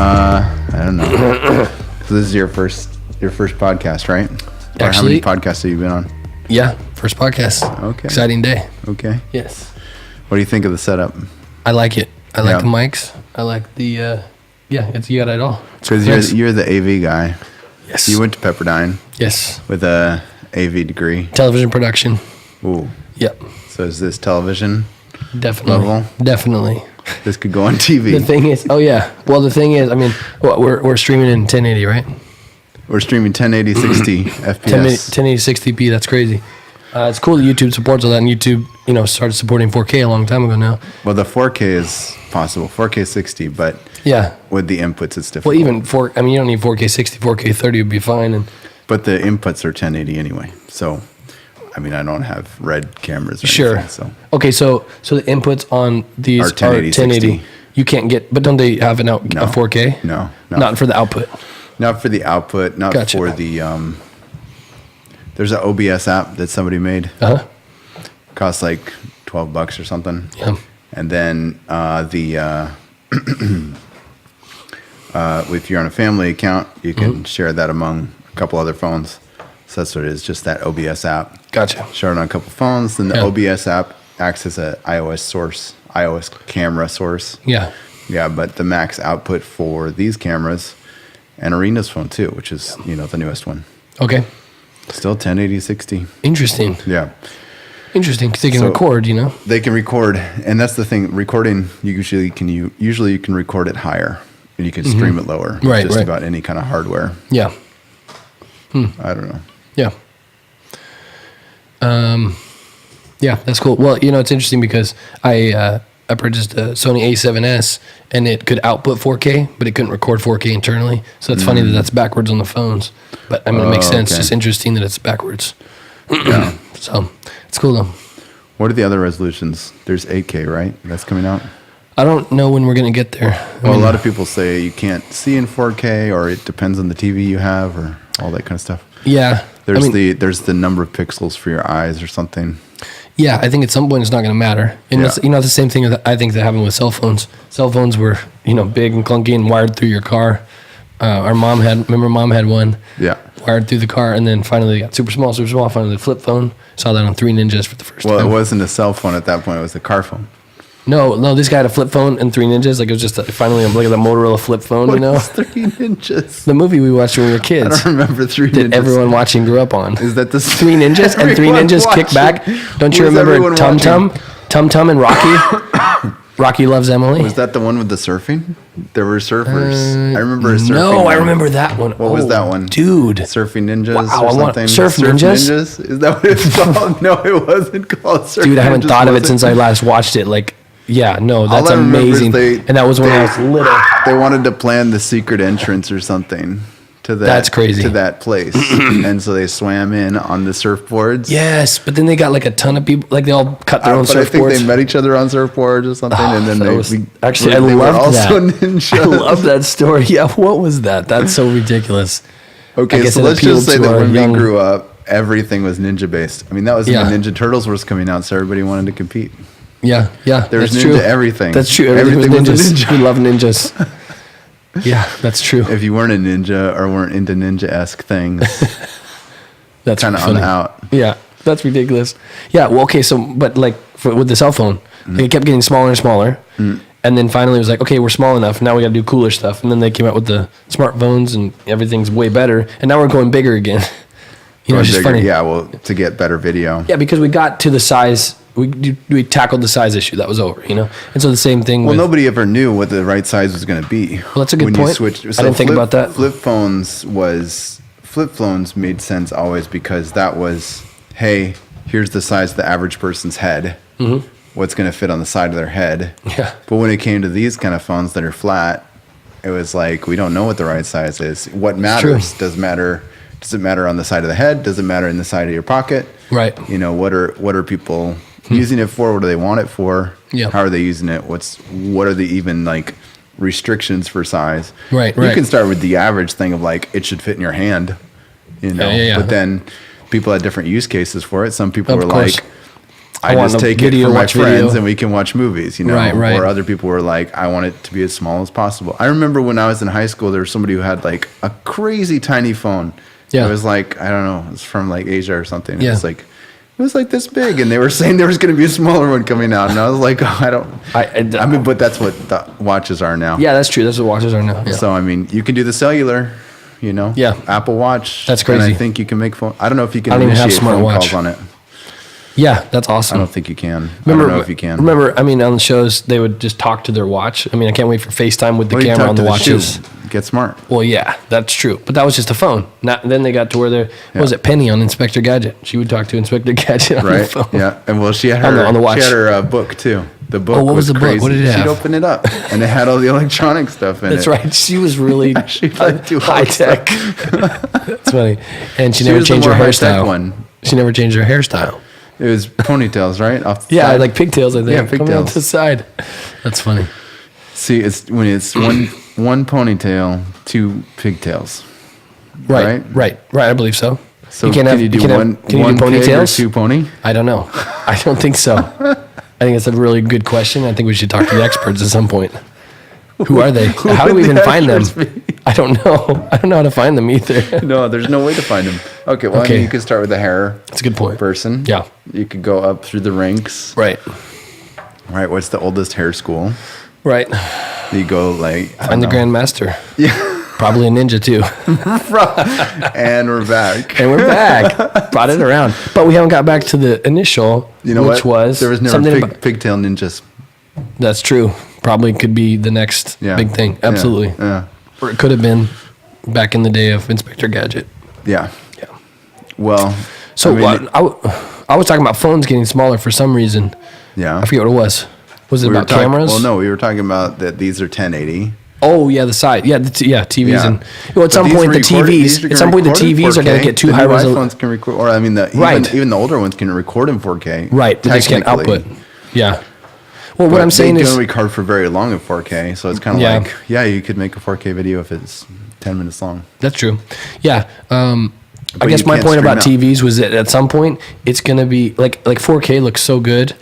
I don't know. So this is your first podcast, right? Or how many podcasts have you been on? Yeah, first podcast. Okay. Exciting day. Okay. Yes. What do you think of the setup? I like it. I like the mics. I like the, you got it all. Because you're the AV guy. Yes. You went to Pepperdine. Yes. With a AV degree. Television production. Ooh. Yep. So is this television? Definitely. Level? Definitely. This could go on TV. The thing is, the thing is, I mean, we're streaming in 1080, right? We're streaming 1080 60 FPS. 1080 60p, that's crazy. It's cool that YouTube supports all that, and YouTube, started supporting 4K a long time ago now. Well, the 4K is possible, 4K 60, but with the inputs, it's difficult. Well, even you don't need 4K 60, 4K 30 would be fine. But the inputs are 1080 anyway, so... I mean, I don't have red cameras or anything, so. Okay, so the inputs on these are 1080. You can't get, but don't they have a 4K? No. Not for the output. Not for the output, not for the, there's an OBS app that somebody made. Uh-huh. Costs like $12 or something. Yeah. And then if you're on a family account, you can share that among a couple other phones. So that's what it is, just that OBS app. Gotcha. Share it on a couple phones. Then the OBS app acts as an iOS camera source. Yeah. Yeah, but the max output for these cameras and Arena's phone too, which is, the newest one. Okay. Still 1080 60. Interesting. Yeah. Interesting, because they can record, They can record, and that's the thing. Recording, usually you can record it higher, and you can stream it lower. Right, just about any kind of hardware. Yeah. I don't know. Yeah. Yeah, that's cool. Well, it's interesting because I purchased a Sony A7S and it could output 4K, but it couldn't record 4K internally. So it's funny that that's backwards on the phones. But I mean, it makes sense. Okay. It's just interesting that it's backwards. Yeah. So it's cool though. What are the other resolutions? There's 8K, right? That's coming out. I don't know when we're going to get there. A lot of people say you can't see in 4K, or it depends on the TV you have, or all that kind of stuff. Yeah. There's the number of pixels for your eyes or something. Yeah, I think at some point it's not going to matter. And it's, the same thing that I think that happened with cell phones. Cell phones were, big and clunky and wired through your car. Mom had one. Yeah. Wired through the car, and then finally they got super small. Finally the flip phone. Saw that on 3 Ninjas for the first time. Well, it wasn't a cell phone at that point. It was a car phone. No, this guy had a flip phone and 3 Ninjas. Like, it was just finally I'm looking at the Motorola flip phone, What is 3 Ninjas? The movie we watched when we were kids. I don't remember 3 Ninjas. That everyone watching grew up on. Is that the 3 Ninjas and 3 Ninjas Kick Back? Don't you remember Tum Tum? Tum Tum and Rocky? Rocky Loves Emily. Was that the one with the surfing? There were surfers. I remember a surfing. No, one. I remember that one. What was that one? Dude. Surfing Ninjas Wow, or something? Surf Ninjas? Is that what it's called? No, it wasn't called Surf Ninjas. Dude, I haven't thought of it since I last watched it. That's amazing. And that was when I was little. They wanted to plan the secret entrance or something to that. That's crazy. To that place. And so they swam in on the surfboards. Yes, but then they got a ton of people. They all cut their own surfboards. I think they met each other on surfboards or something. And then I love that. I love that story. Yeah, what was that? That's so ridiculous. Okay, so let's just say that when we grew up, everything was ninja based. I mean, that was when Ninja Turtles was coming out, so everybody wanted to compete. Yeah. There was ninja true. Everything. That's true. Everything was ninjas. We love ninjas. Yeah, that's true. If you weren't a ninja or weren't into ninja-esque things, that's kind of on the out. Yeah, that's ridiculous. Yeah, well, okay, so, but with the cell phone, it kept getting smaller and smaller. And then finally it was okay, we're small enough. Now we got to do cooler stuff. And then they came out with the smartphones and everything's way better. And now we're going bigger again. It's just funny. Yeah, well, to get better video. Yeah, because we got to the size... We tackled the size issue. That was over, And so the same thing. Well, nobody ever knew what the right size was going to be. Well, that's a good point. I didn't think about that. Flip phones made sense always because that was, hey, here's the size of the average person's head. Mm-hmm. What's going to fit on the side of their head? Yeah. But when it came to these kind of phones that are flat, it was we don't know what the right size is. What matters? Does it matter on the side of the head? Does it matter in the side of your pocket? Right. What are people using it for? What do they want it for? Yeah. How are they using it? What are the even restrictions for size? Right. You can start with the average thing of it should fit in your hand, Yeah. But then people had different use cases for it. Some people were I just take it for my friends and we can watch movies, Right. Or other people were like, I want it to be as small as possible. I remember when I was in high school, there was somebody who had like a crazy tiny phone. Yeah. It was like, I don't know, it was from like Asia or something. Yeah. It was like this big, and they were saying there was going to be a smaller one coming out, and I was like, I mean, but that's what the watches are now. Yeah, that's true. That's what watches are now. Yeah. So, I mean, you can do the cellular, Yeah. Apple Watch. That's crazy. And I think you can make phone. I don't know if you can initiate phone calls on it. Yeah, that's awesome. I don't think you can. I don't know if you can. Remember, I mean, on the shows, they would just talk to their watch. I mean, I can't wait for FaceTime with the camera on the watches. Get smart. Well, yeah, that's true. But that was just a phone. Then they got to where what was it, Penny on Inspector Gadget? She would talk to Inspector Gadget on the phone. Yeah, and well, she had her, on the watch. She had her book, too. The book what was the crazy. Book? What did it have? She'd open it up, and it had all the electronic stuff in That's it. That's right. She was really high tech. That's funny. And she never changed her hairstyle. She never changed her hairstyle. It was ponytails, right? Off the side. Like pigtails, I think. Yeah, pigtails. Coming off the side. That's funny. See, it's when it's one ponytail, two pigtails. Right. I believe so. So can you do one ponytails or two pony? I don't know. I don't think so. I think it's a really good question. I think we should talk to the experts at some point. Who are they? How do we even find them? I don't know. I don't know how to find them either. No, there's no way to find them. Okay, well, I mean, you could start with the hair. That's a good point. Person. Yeah. You could go up through the ranks. Right. Right. What's the oldest hair school? Right. You go like find the Grandmaster. Yeah. Probably a ninja too. And we're back. Brought it around, but we haven't got back to the initial. Which was there was never pigtail ninjas. That's true. Probably could be the next big thing. Absolutely. Yeah. Or it could have been back in the day of Inspector Gadget. Yeah. Well, so I was talking about phones getting smaller for some reason. Yeah. I forget what it was. Was it about cameras? Well, no, we were talking about that these are 1080. Oh yeah, the side. Yeah, TVs and at some point the TVs. At some point the TVs are going to get too high resolution. iPhones can record, or I mean, even the older ones can record in 4K. Right, they just can't output. Yeah. Well, what I'm saying is, they don't record for very long in 4K, so it's kind of like, you could make a 4K video if it's 10 minutes long. That's true. Yeah. I guess my point about TVs was that at some point it's going to be like 4K looks so good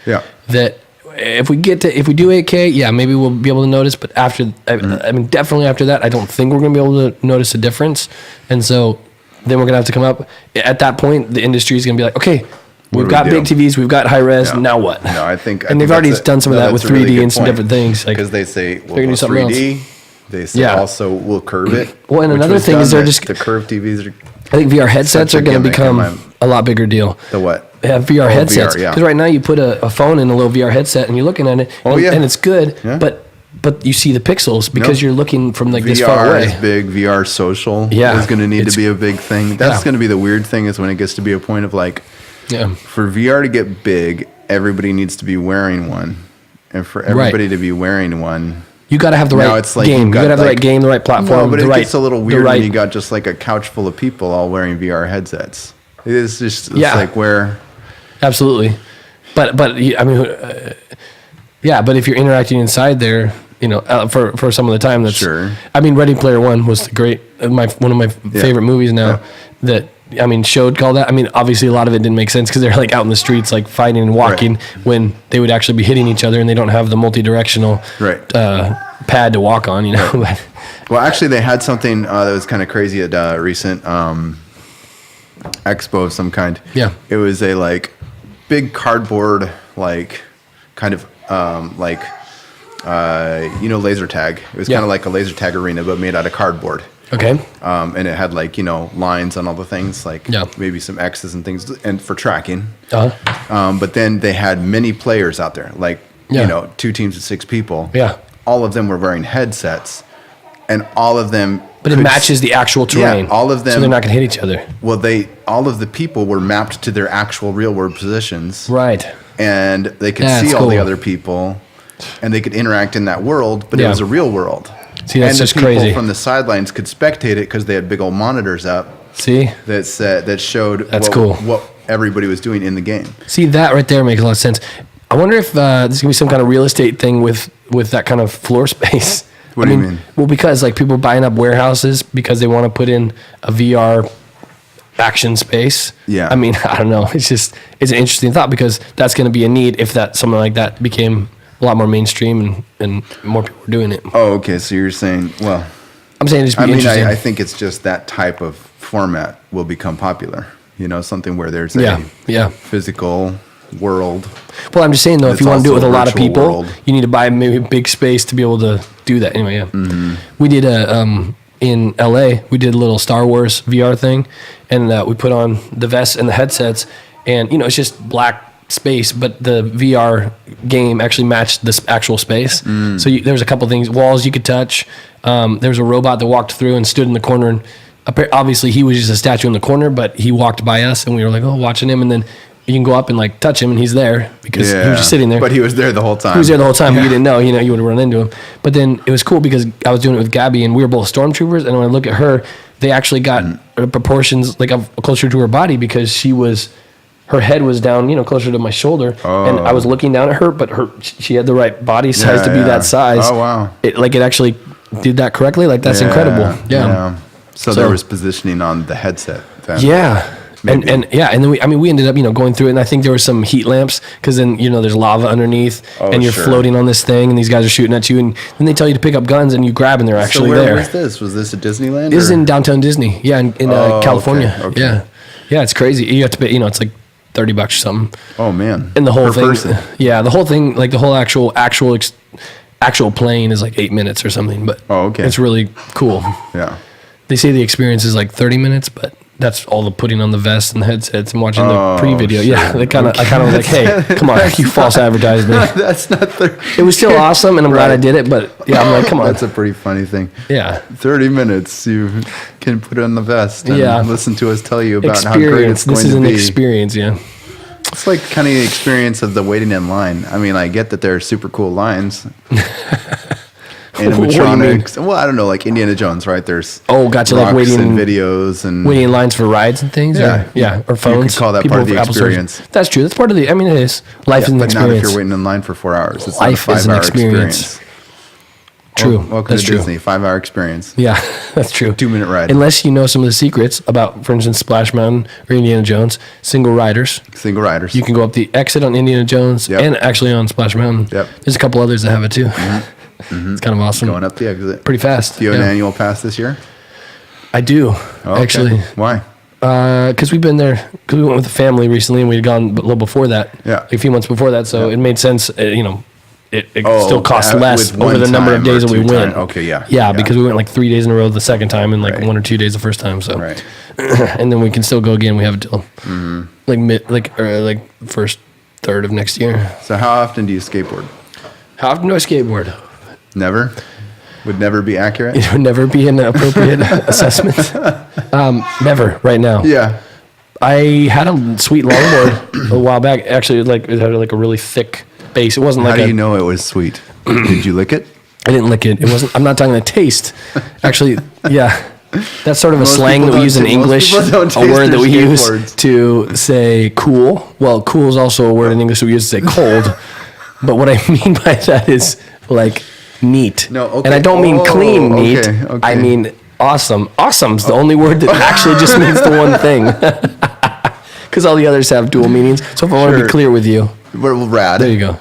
that if we do 8K, maybe we'll be able to notice. But after, I mean, definitely after that, I don't think we're going to be able to notice a difference. And so then we're going to have to come up. At that point, the industry is going to be like, okay, we've got big TVs, we've got high res. Now what? No, I think, and they've already done some of that with 3D and some different things. Because they say we'll do 3D. They say also we'll curve it. Well, and another thing is the curved TVs are. I think VR headsets are going to become a lot bigger deal. The what? VR headsets. Because right now you put a phone in a little VR headset and you're looking at it, and it's good, but you see the pixels because you're looking from this far away. VR is big. VR social is going to need to be a big thing. That's going to be the weird thing is when it gets to be a point of for VR to get big, everybody needs to be wearing one. And for everybody to be wearing one... You got to have the right game. You got to have the right game, the right platform. No, but it gets a little weird when you got just like a couch full of people all wearing VR headsets. It's just like where... Absolutely. But I mean, but if you're interacting inside there, for some of the time, that's... Sure. I mean, Ready Player One was one of my favorite movies now that... I mean, called that. I mean, obviously a lot of it didn't make sense because they're like out in the streets, like fighting and walking when they would actually be hitting each other and they don't have the multi-directional pad to walk on, Well, actually they had something that was kind of crazy at a recent expo of some kind. Yeah. It was a big cardboard, kind of laser tag. It was kind of like a laser tag arena, but made out of cardboard. Okay. And it had lines on all the things, maybe some X's and things, and for tracking. But then they had many players out there, 2 teams of 6 people. Yeah. All of them were wearing headsets, and all of them. But it matches the actual terrain. Yeah, all of them. So they're not going to hit each other. Well, all of the people were mapped to their actual real world positions. Right. And they could see all the other people, and they could interact in that world, but it was a real world. See, that's just crazy. And the people from the sidelines could spectate it because they had big old monitors up. See? That showed what everybody was doing in the game. See, that right there makes a lot of sense. I wonder if there's going to be some kind of real estate thing with that kind of floor space. What do you mean? Well, because people buying up warehouses because they want to put in a VR action space. Yeah. I mean, I don't know. It's an interesting thought because that's going to be a need if that something like that became a lot more mainstream and more people were doing it. Oh, okay. So you're saying, well, I'm saying it's interesting. I think it's just that type of format will become popular. You know, something where there's a physical world. Well, I'm just saying though, if you want to do it with a lot of people, world. You need to buy maybe a big space to be able to do that. Anyway, yeah. Mm-hmm. We did in LA, we did a little Star Wars VR thing, and we put on the vests and the headsets, and you know, it's just black space, but the VR game actually matched this actual space. So there was a couple things, walls you could touch. There was a robot that walked through and stood in the corner, and obviously he was just a statue in the corner, but he walked by us, and we were like, oh, watching him, and then you can go up and like touch him, and he's there because he was just sitting there. But he was there the whole time. He was there the whole time. But you didn't know. You know, you would have run into him. But then it was cool because I was doing it with Gabby, and we were both stormtroopers. And when I look at her, they actually got proportions like closer to her body because her head was down, you know, closer to my shoulder, and I was looking down at her, but she had the right body size to be that size. Oh wow! It actually did that correctly. Like that's incredible. Yeah. So there was positioning on the headset. Then. Yeah. Maybe. And then we ended up, you know, going through it, and I think there were some heat lamps because then, you know, there's lava underneath, and you're floating on this thing, and these guys are shooting at you, and then they tell you to pick up guns, and you grab, and they're actually there. Where was this? Was this at Disneyland? This is in downtown Disney, in California. Okay. Yeah, it's crazy. You have to pay, you know, it's like $30 or something. Oh man! And the whole thing, person. the whole thing, like the whole actual plane is like 8 minutes or something, but it's really cool. Yeah. They say the experience is like 30 minutes, but that's all the putting on the vest and the headsets and watching the pre-video. Sure. Yeah, I kind of was like, hey, come on, you false advertisement. That's not 30. It was still awesome, and I'm glad I did it, but yeah, I'm like, come on. That's a pretty funny thing. Yeah. 30 minutes, you can put it on the vest and listen to us tell you about how great it's going to be. This is an experience, yeah. It's like kind of the experience of the waiting in line. I mean, I get that there are super cool lines. Animatronics. Well, I don't know, like Indiana Jones, right? There's gotcha, like waiting and videos and waiting in lines for rides and things. Yeah, or phones. You could call that People part of the experience. That's true. That's part of the. I mean, it is. Life is an experience. Not if you're waiting in line for 4 hours. It's life not a 5-hour is an experience. True. Welcome to Disney. 5-hour experience. Yeah, that's true. 2-minute ride. Unless you know some of the secrets about, for instance, Splash Mountain or Indiana Jones, single riders. You can go up the exit on Indiana Jones and actually on Splash Mountain. Yep. There's a couple others that have it too. Mm-hmm. It's kind of awesome. Going up the exit. Pretty fast. Do you have an annual pass this year? I do, actually. Why? Because we've been there. Because we went with the family recently, and we'd gone a little before that. Yeah. Like a few months before that, so it made sense. You know, it still costs less over the number of days that we went. Okay, yeah. Yeah, because we went like 3 days in a row the second time, and like 1 or 2 days the first time. So, and then we can still go again. We have it till like first third of next year. So how often do you skateboard? How often do I skateboard? Never? Would never be accurate? It would never be an appropriate assessment. Never, right now. Yeah. I had a sweet longboard a while back. Actually, it had like a really thick base. It wasn't like How do you know it was sweet? Did you lick it? I didn't lick it. It wasn't. I'm not talking the taste. Actually, yeah. That's sort of a slang that we use in English, a word that we use to say cool. Well, cool is also a word in English that we use to say cold. But what I mean by that is like neat. No, okay. And I don't mean clean neat. Okay. I mean awesome. Awesome's the only word that actually just means the one thing. Because all the others have dual meanings. So if I want to be clear with you. Rad. There you go.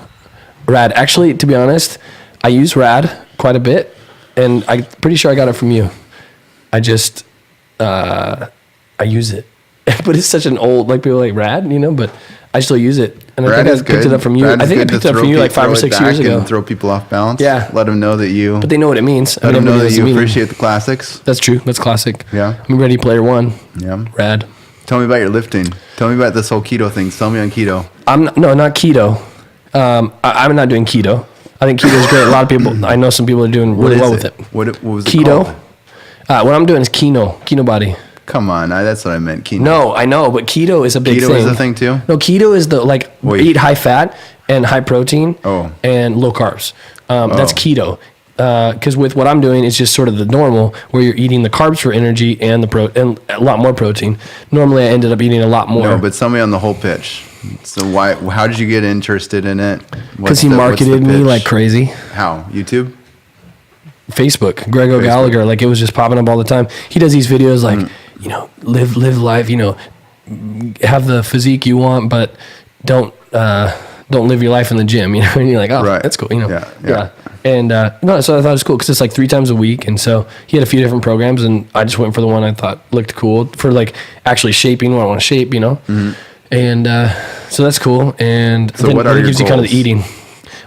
Rad. Actually, to be honest, I use rad quite a bit. And I'm pretty sure I got it from you. I just, I use it. But it's such an old, like people like rad, you know, but I still use it. And I think I picked it up from you. I think I picked it up from you like 5 or 6 years ago. And throw people off balance. Yeah. Let them know that you. But they know what it means. Let them know that you appreciate the classics. That's true. That's classic. Yeah. I'm Ready Player One. Yeah. Rad. Tell me about your lifting. Tell me about this whole keto thing. Sell me on keto. Not keto. I'm not doing keto. I think keto is great. A lot of people, I know some people are doing really well with it. What was it keto? called? What I'm doing is Kino Body. Come on, that's what I meant. Keto. No, I know, but keto is a big thing. Keto is a thing too? No, keto is eat high fat and high protein and low carbs. That's keto. Because with what I'm doing, it's just sort of the normal, where you're eating the carbs for energy and and a lot more protein. Normally, I ended up eating a lot more. No, but sell me on the whole pitch. So how did you get interested in it? Because he marketed me like crazy. How? YouTube? Facebook. Greg O'Gallagher, like it was just popping up all the time. He does these videos like, live life, have the physique you want, but don't live your life in the gym, and you're like, oh, right. That's cool, Yeah. And, no, so I thought it was cool because it's like 3 times a week. And so he had a few different programs, and I just went for the one I thought looked cool for like actually shaping what I want to shape, Mm-hmm. And, so that's cool. And so what are your gives goals? You kind of the eating.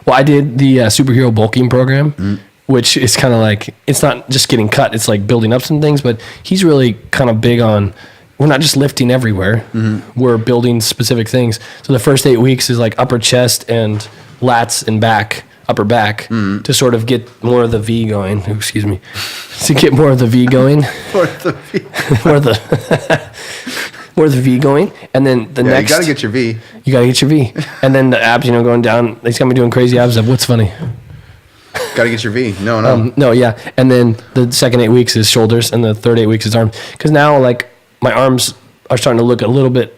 Well, I did the superhero bulking program, which is kind of like, it's not just getting cut. It's like building up some things, but he's really kind of big on, we're not just lifting everywhere. Mm-hmm. We're building specific things. So the first 8 weeks is like upper chest and lats and upper back to sort of get more of the V going. Oh, excuse me. To get more of the V going. more of the V going. And then the next. You got to get your V. You got to get your V. And then the abs, going down. He's got me doing crazy abs. What's funny? Got to get your V. No. No, yeah. And then the second 8 weeks is shoulders, and the third 8 weeks is arms. Because now, like, my arms are starting to look a little bit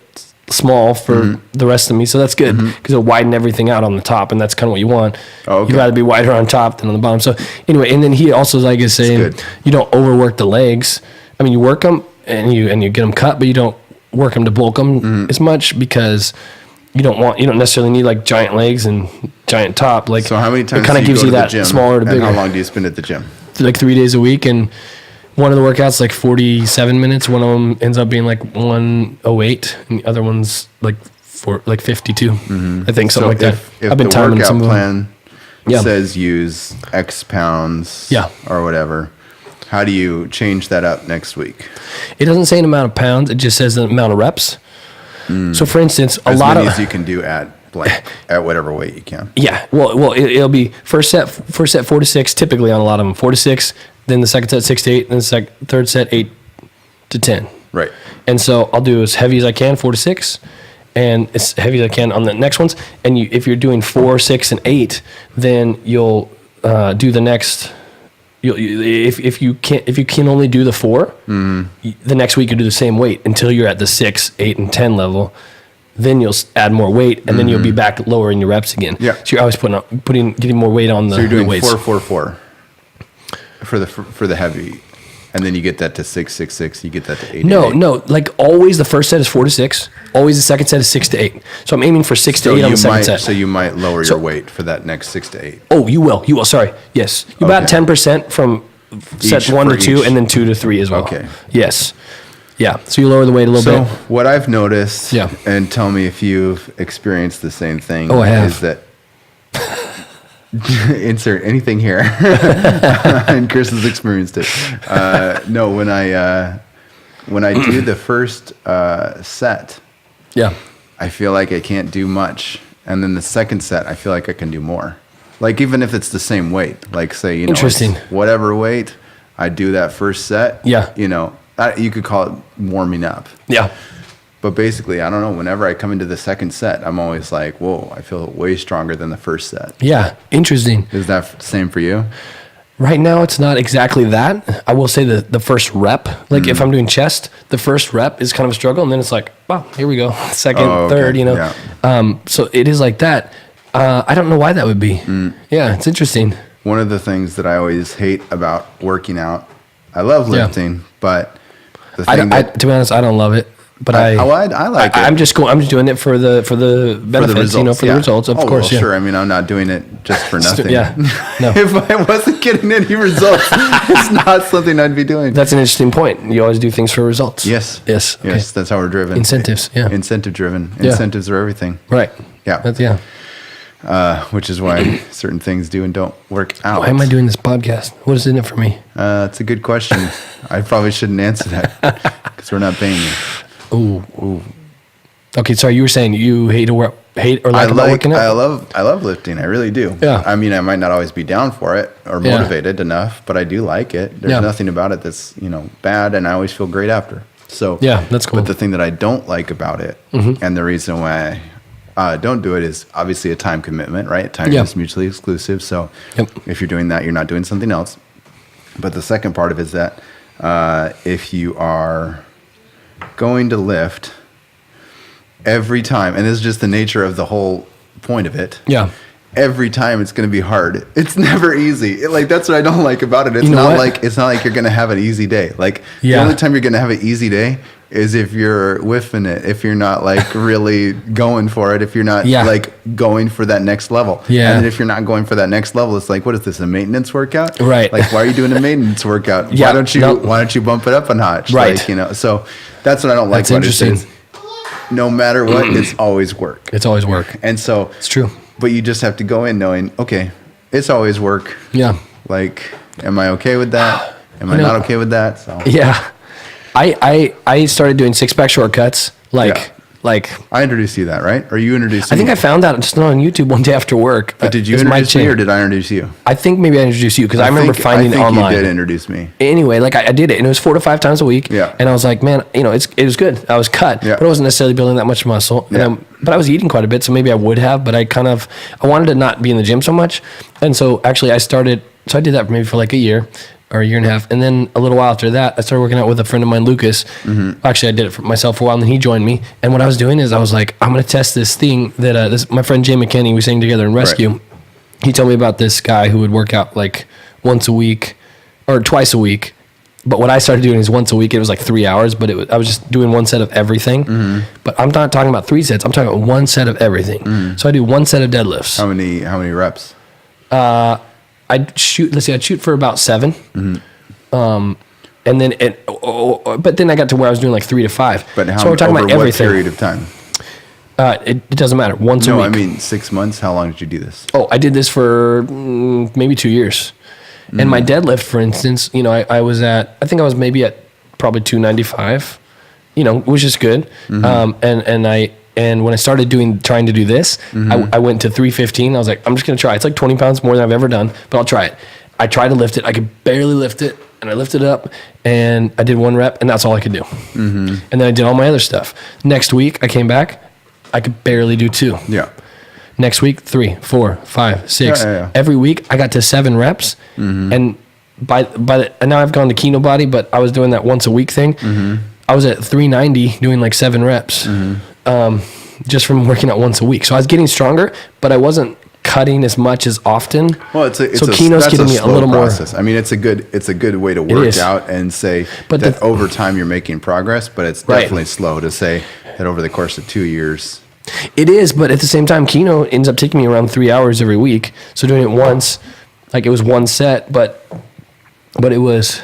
small for the rest of me, so that's good because it'll widen everything out on the top, and that's kind of what you want. Oh, okay. You'd rather be wider on top than on the bottom. So anyway, and then he also, like, is saying you don't overwork the legs. I mean, you work them and you get them cut, but you don't work them to bulk them as much because you don't necessarily need like giant legs and giant top. Like, so how many times it kind of gives you that smaller to bigger. And how long do you spend at the gym? Like 3 days a week, and one of the workouts like 47 minutes. One of them ends up being like 108, and the other one's like 52. I think something like that. If I've been the workout plan says use X pounds, or whatever, how do you change that up next week? It doesn't say an amount of pounds. It just says the amount of reps. So, for instance, as many as you can do at whatever weight you can. Yeah. Well, it'll be first set 4 to 6. Typically on a lot of them 4 to 6. Then the second set 6 to 8. Then the third set 8 to 10. Right. And so I'll do as heavy as I can, 4 to 6, and as heavy as I can on the next ones. And if you're doing 4, 6, and 8, then you'll do the next. If you can only do the 4, the next week you do the same weight until you're at the 6, 8, and 10 level. Then you'll add more weight, and then you'll be back lowering your reps again. Yeah. So you're always getting more weight on the. So you're doing weights. 4, 4, 4 for the heavy, and then you get that to 6, 6, 6. You get that to 8. No. Like always, the first set is 4 to 6. Always, the second set is 6 to 8. So I'm aiming for 6 to 8 on the second set. So you might lower your weight for that next 6 to 8. Oh, you will. Sorry. Yes, about 10% from set 1 to 2, and then 2 to 3 as well. Okay. Yes. Yeah, so you lower the weight a little bit. So what I've noticed, and tell me if you've experienced the same thing, I have. Is that insert anything here, and Kris has experienced it. No, when I do the first set, I feel like I can't do much, and then the second set, I feel like I can do more. Like even if it's the same weight, like say it's whatever weight, I do that first set. Yeah, you could call it warming up. Yeah. But basically, I don't know, whenever I come into the second set, I'm always like, whoa, I feel way stronger than the first set. Yeah, interesting. Is that the same for you? Right now, it's not exactly that. I will say the first rep, like if I'm doing chest, the first rep is kind of a struggle, and then it's like, wow, here we go. Second, third, Yeah. So it is like that. I don't know why that would be. Yeah, it's interesting. One of the things that I always hate about working out, I love lifting, but the thing to be honest, I don't love it. But I like it. I'm just doing it for the benefits, for the results, of course. Sure. I mean, I'm not doing it just for nothing. No. If I wasn't getting any results, it's not something I'd be doing. That's an interesting point. You always do things for results. Yes. Okay. Yes. That's how we're driven. Incentives. Yeah. Incentive driven. Incentives are everything. Right. Yeah. Which is why certain things do and don't work out. Why am I doing this podcast? What is in it for me? It's a good question. I probably shouldn't answer that because we're not paying you. Ooh. Okay, sorry. You were saying you hate or like working out? I love lifting. I really do. Yeah. I mean, I might not always be down for it or motivated enough, but I do like it. There's nothing about it that's bad, and I always feel great after. So that's cool. But the thing that I don't like about it, and the reason why I don't do it, is obviously a time commitment. Right? Time is mutually exclusive. So if you're doing that, you're not doing something else. But the second part of it is that if you are going to lift every time, and this is just the nature of the whole point of it. Yeah. every time it's going to be hard. It's never easy. That's what I don't like about it. It's not like you're going to have an easy day. The only time you're going to have an easy day is if you're whiffing it, if you're not really going for it, if you're not going for that next level. Yeah. And then if you're not going for that next level, it's what is this, a maintenance workout? Right. Why are you doing a maintenance workout? Yeah. Why don't you bump it up a notch? Right. So that's what I don't like about it. No matter what, it's always work. It's always work. And so it's true. But you just have to go in knowing, okay, it's always work. Yeah. Am I okay with that? Am I not okay with that? So yeah. I started doing 6-pack shortcuts. I introduced you to that, right? Or you introduced me? I think I found out just on YouTube one day after work. But did you introduce me or did I introduce you? I think maybe I introduced you because I remember finding it online. I think you did introduce me. Anyway, I did it, and it was 4 to 5 times a week. Yeah. And I was like, man, it was good. I was cut, but I wasn't necessarily building that much muscle. Yeah. But I was eating quite a bit, so maybe I would have. But I wanted to not be in the gym so much, and so actually I did that maybe for a year. Or a year and a half. And then a little while after that, I started working out with a friend of mine, Lucas. Mm-hmm. Actually, I did it for myself for a while, and then he joined me. And what I was doing is I was like, I'm going to test this thing that my friend Jay McKinney, we sang together in Rescue. Right. He told me about this guy who would work out once a week or twice a week. But what I started doing is once a week. It was 3 hours, but I was just doing one set of everything. Mm-hmm. But I'm not talking about 3 sets. I'm talking about one set of everything. Mm-hmm. So I do one set of deadlifts. How many reps? I'd shoot for about 7. Mm-hmm. And then but then I got to where I was doing 3 to 5. But so we're talking about everything. What period of time? It doesn't matter. Once a week. No, I mean 6 months. How long did you do this? Oh, I did this for maybe 2 years. Mm-hmm. And my deadlift, for instance, I was maybe at probably 295, which is good. Mm-hmm. And when I started trying to do this, mm-hmm. I went to 315. I was like, I'm just going to try. It's 20 pounds more than I've ever done, but I'll try it. I tried to lift it. I could barely lift it, and I lifted it up, and I did 1 rep, and that's all I could do. Mm-hmm. And then I did all my other stuff. Next week, I came back. I could barely do 2. Yeah. Next week, 3, 4, 5, 6. Yeah. Every week, I got to 7 reps, mm-hmm. and and now I've gone to Kino Body, but I was doing that once a week thing. Mm-hmm. I was at 390 doing 7 reps. Mm-hmm. Just from working out once a week. So I was getting stronger, but I wasn't cutting as much as often. Well, Kino's getting me a little process. More. I mean, it's a good way to work out and say that over time you're making progress, but it's definitely slow to say that over the course of 2 years. It is, but at the same time, Kino ends up taking me around 3 hours every week. So doing it once, it was 1 set, but it was.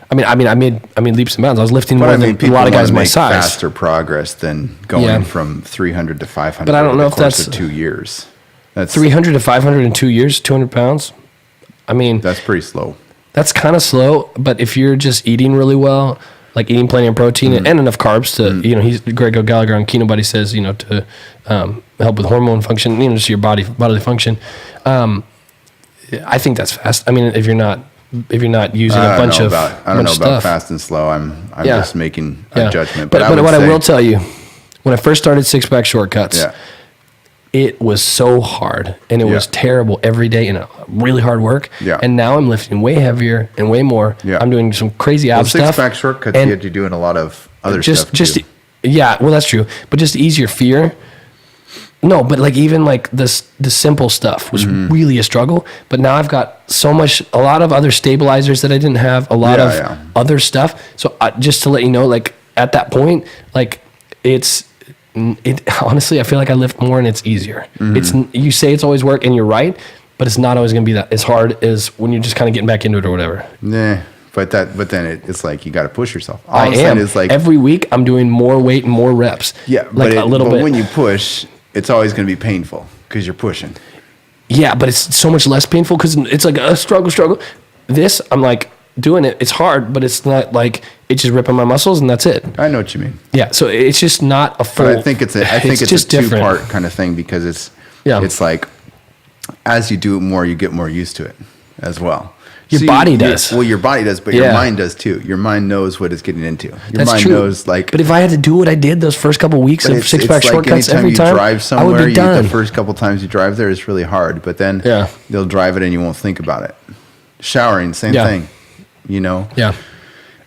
I made leaps and bounds. I was lifting more than a lot of guys my size. Faster progress than going from 300 to 500. But I don't know if that's 2 years. That's 300 to 500 in 2 years, 200 pounds. That's pretty slow. That's kind of slow. But if you're just eating really well, eating plenty of protein and enough carbs to, Greg O'Gallagher on Kino Body says, to help with hormone function, just your bodily function. I think that's fast. If you're not using a bunch of stuff. I don't know about fast and slow. I'm just making a judgment. But what I will tell you, when I first started 6-pack shortcuts, it was so hard and it was terrible every day and really hard work. Yeah. And now I'm lifting way heavier and way more. Yeah. I'm doing some crazy ab stuff. 6-pack shortcuts get you doing a lot of other stuff too. Yeah, well that's true. But just to ease your fear. No, but even the simple stuff was really a struggle. But now I've got a lot of other stabilizers that I didn't have, a lot of other stuff. So just to let you know, at that point, honestly, I feel like I lift more and it's easier. Mm-hmm. You say it's always work and you're right, but it's not always going to be that as hard as when you're just kind of getting back into it or whatever. Nah. But then it's you got to push yourself. All I am. Is every week I'm doing more weight and more reps. Yeah, but a little bit. When you push, it's always going to be painful because you're pushing. Yeah, but it's so much less painful because it's a struggle. This, I'm doing it. It's hard, but it's not it's just ripping my muscles and that's it. I know what you mean. Yeah, so it's just not a full. But I think it's a 2-part kind of thing because it's as you do it more, you get more used to it as well. Your body does. Your body does, but your mind does too. Your mind knows what it's getting into. Your mind knows But if I had to do what I did those first couple of weeks of 6-pack shortcuts every time, I would be done. The first couple times you drive there is really hard, but then you'll drive it and you won't think about it. Showering, same thing. Yeah.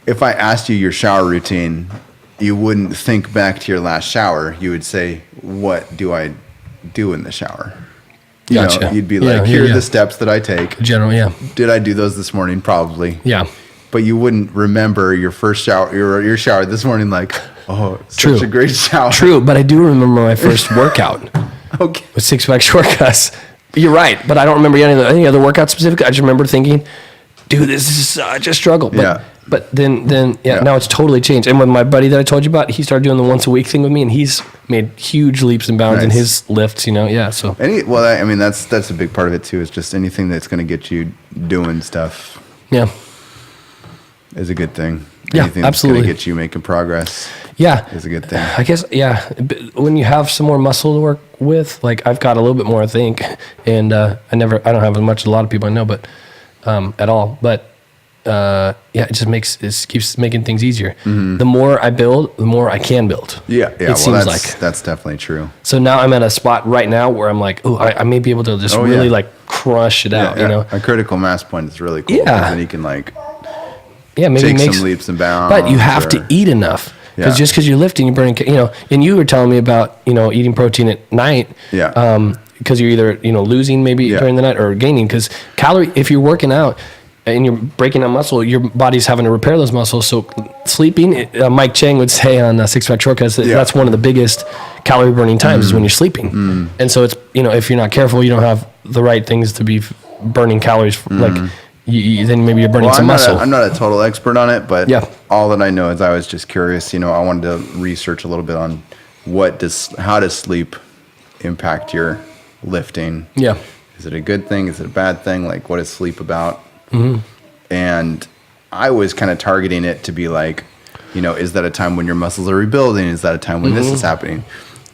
If I asked you your shower routine, you wouldn't think back to your last shower. You would say, "What do I do in the shower?" Gotcha. You'd be like, here are the steps that I take. General, yeah. Did I do those this morning? Probably. Yeah. But you wouldn't remember your first shower, your shower this morning, like, oh, such a great shower. True, but I do remember my first workout. Okay. With six-pack shortcuts. You're right, but I don't remember any other workout specifically. I just remember thinking, dude, this is such a struggle. But then, now it's totally changed. And with my buddy that I told you about, he started doing the once a week thing with me, and he's made huge leaps and bounds in his lifts. So that's a big part of it too. Is just anything that's going to get you doing stuff. Yeah, is a good thing. Yeah, anything absolutely. That's going to get you making progress. Yeah, is a good thing. I guess. Yeah, when you have some more muscle to work with, like I've got a little bit more, I think, and I don't have as much as a lot of people I know, but at all, but. It keeps making things easier. Mm-hmm. The more I build, the more I can build. Yeah. It seems like that's definitely true. So now I'm at a spot right now where I'm like, I may be able to just really like crush it out. A critical mass point is really cool. Yeah, then you can like maybe take some leaps and bounds. But you have to eat enough because just because you're lifting, you're burning. And you were telling me about eating protein at night. Yeah. Because you're either thing maybe during the night or gaining because if you're working out. And you're breaking down muscle, your body's having to repair those muscles. So sleeping, Mike Chang would say on Six-Pack Shortcuts that that's one of the biggest calorie burning times is when you're sleeping. Mm. And so it's, if you're not careful, you don't have the right things to be burning calories. Like then maybe you're burning some muscle. I'm not a total expert on it, but all that I know is I was just curious. I wanted to research a little bit on how does sleep impact your lifting? Yeah. Is it a good thing? Is it a bad thing? Like, what is sleep about? Mm-hmm. And I was kind of targeting it to be like, is that a time when your muscles are rebuilding? Is that a time when this is happening?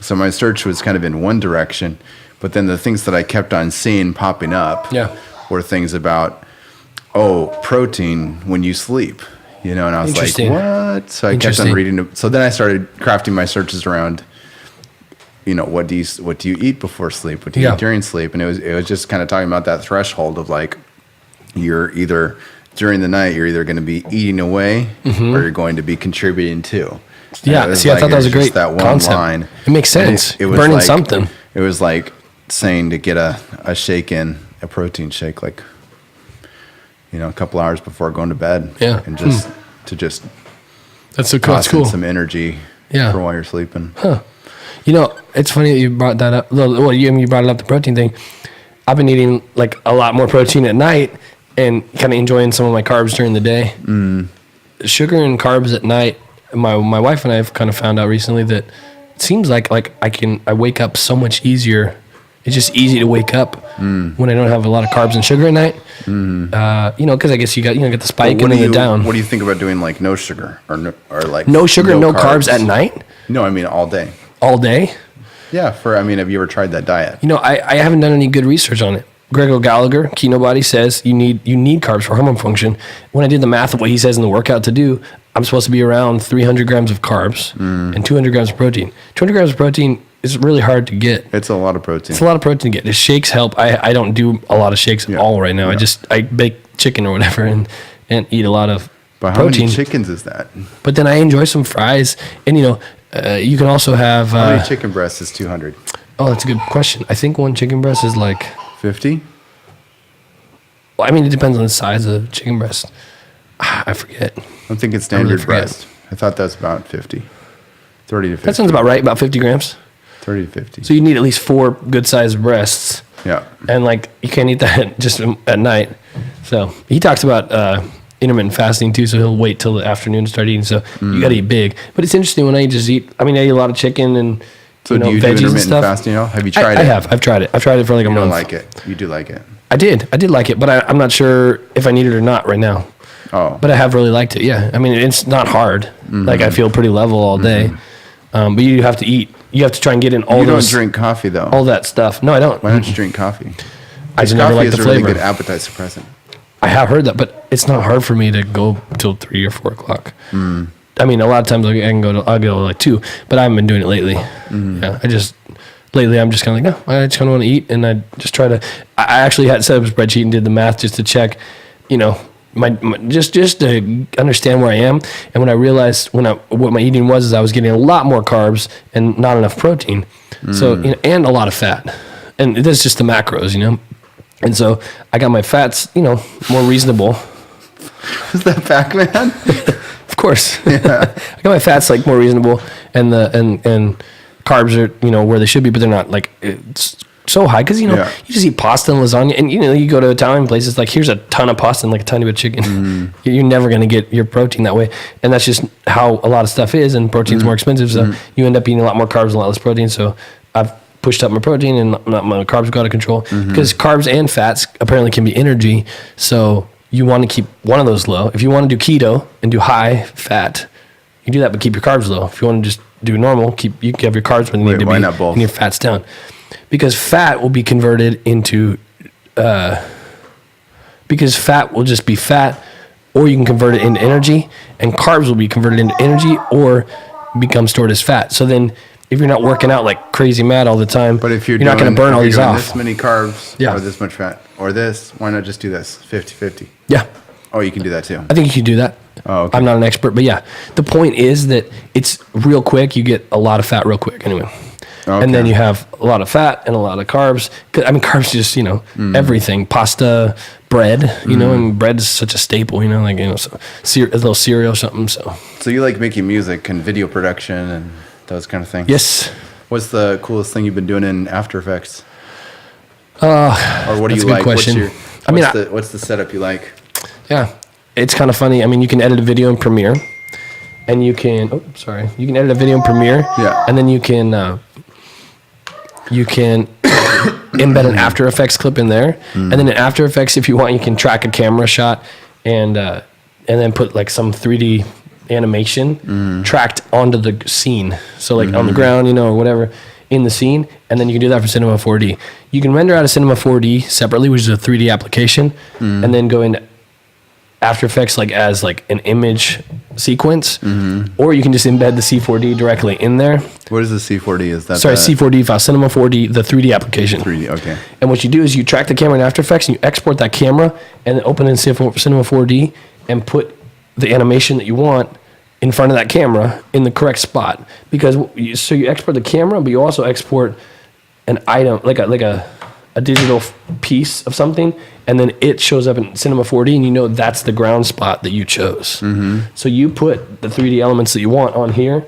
So my search was kind of in one direction, but then the things that I kept on seeing popping up were things about, protein when you sleep, and I was like, what? So I kept on reading. So then I started crafting my searches around, what do you eat before sleep? What do you eat during sleep? And it was just kind of talking about that threshold of like, you're either during the night, you're either going to be eating away or you're going to be contributing to. Yeah. See, I thought that was a great concept. Line. It makes sense. It was burning something. It was like saying to get a shake in, a protein shake, like, a couple hours before going to bed. Yeah. And just that's so cool. That's cool. Some energy for while you're sleeping. Huh. It's funny that you brought that up. Well, you brought it up, the protein thing. I've been eating like a lot more protein at night and kind of enjoying some of my carbs during the day. Mm. Sugar and carbs at night. My wife and I have kind of found out recently that it seems like I wake up so much easier. It's just easy to wake up when I don't have a lot of carbs and sugar at night. Because I guess you get the spike and then the down. What do you think about doing like no sugar or like no sugar, no carbs at night? No, I mean all day. All day? Yeah. Have you ever tried that diet? I haven't done any good research on it. Gregor Gallagher, Kino Body, says you need carbs for hormone function. When I did the math of what he says in the workout to do, I'm supposed to be around 300 grams of carbs and 200 grams of protein. 200 grams of protein is really hard to get. It's a lot of protein. It's a lot of protein to get. The shakes help. I don't do a lot of shakes at all right now. Yeah. I bake chicken or whatever and eat a lot of but protein. How many chickens is that? But then I enjoy some fries. And, you can also have... how many chicken breasts is 200? Oh, that's a good question. I think one chicken breast is like... 50? Well, I mean, it depends on the size of the chicken breast. I forget. I'm thinking standard breast. I thought that's about 50. 30 to 50. That sounds about right, about 50 grams. 30 to 50. So you need at least 4 good-sized breasts. Yeah. And, you can't eat that just at night. So he talks about intermittent fasting, too, so he'll wait till the afternoon to start eating. So you got to eat big. But it's interesting when I eat I eat a lot of chicken and... So do you do intermittent fasting now? Have you tried it? I have. I've tried it. I've tried it for like a month. You don't like it. You do like it. I did like it, but I'm not sure if I need it or not right now. Oh. But I have really liked it, yeah. I mean, it's not hard. Mm-hmm. I feel pretty level all day. Mm-hmm. But you have to eat. You have to try and get in all those... You don't drink coffee, though. All that stuff. No, I don't. Why don't you drink coffee? I just never like the flavor. Coffee is a really good appetite suppressant. I have heard that, but it's not hard for me to go till 3 or 4 o'clock. Mm. I mean, a lot of times I'll go like 2, but I haven't been doing it lately. Mm. Yeah, lately I'm just kind of like, no, I just kind of want to eat, and I just try to. I actually had set up a spreadsheet and did the math just to check, my just to understand where I am. And when I realized what my eating was, is I was getting a lot more carbs and not enough protein. So and a lot of fat. and that's just the macros, And so I got my fats, more reasonable. Is that Pac-Man? Of course. Yeah. I got my fats like more reasonable, and carbs are where they should be, but they're not like it's so high because you just eat pasta and lasagna, and you go to Italian places, like here's a ton of pasta and like a tiny bit of chicken. You're never going to get your protein that way, and that's just how a lot of stuff is, and protein's more expensive, so you end up eating a lot more carbs and a lot less protein. So I've pushed up my protein, and my carbs go out of control because carbs and fats apparently can be energy. So you want to keep one of those low. If you want to do keto and do high fat, you do that, but keep your carbs low. If you want to just do normal, you can have your carbs when they need to be, and your fats down. Because fat will be converted into, because fat will just be fat, or you can convert it into energy, and carbs will be converted into energy or become stored as fat. So then if you're not working out like crazy mad all the time, but if you're not going to burn all these off. This many carbs or this much fat or this, why not just do this 50-50? Yeah. Oh, you can do that too. I think you can do that. Oh, okay. I'm not an expert, but yeah. The point is that it's real quick. You get a lot of fat real quick anyway. Okay. And then you have a lot of fat and a lot of carbs. I mean, carbs just, everything. Pasta, bread, and bread is such a staple, so a little cereal or something. So you like making music and video production and those kind of things? Yes. What's the coolest thing you've been doing in After Effects? Or what do you like? Question. What's the setup you like? Yeah, it's kind of funny. I mean, you can edit a video in Premiere, and you can edit a video in Premiere, and then you can embed an After Effects clip in there, and then in After Effects, if you want, you can track a camera shot and then put like some 3D animation tracked onto the scene. So like on the ground, or whatever in the scene, and then you can do that for Cinema 4D. You can render out a Cinema 4D separately, which is a 3D application, and then go into After Effects as an image sequence, or you can just embed the C4D directly in there. What is the C4D? Is that C4D file, Cinema 4D, the 3D application. 3D, okay. And what you do is you track the camera in After Effects and you export that camera and then open in Cinema 4D and put the animation that you want in front of that camera in the correct spot. So you export the camera, but you also export an item like a digital piece of something, and then it shows up in Cinema 4D, and that's the ground spot that you chose. So you put the 3D elements that you want on here,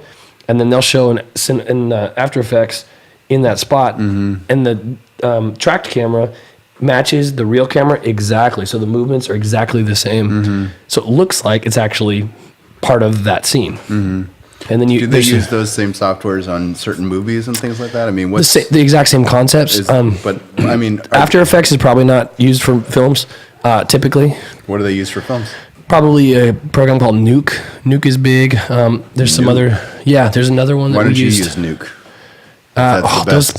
and then they'll show in After Effects in that spot, and the tracked camera matches the real camera exactly, so the movements are exactly the same. So it looks like it's actually part of that scene. And then do they use those same softwares on certain movies and things like that? I mean, what's the exact same concepts? But I mean, After Effects is probably not used for films typically. What do they use for films? Probably a program called Nuke. Nuke is big. There's some other. Yeah, there's another one that we used. Why don't you use Nuke? Those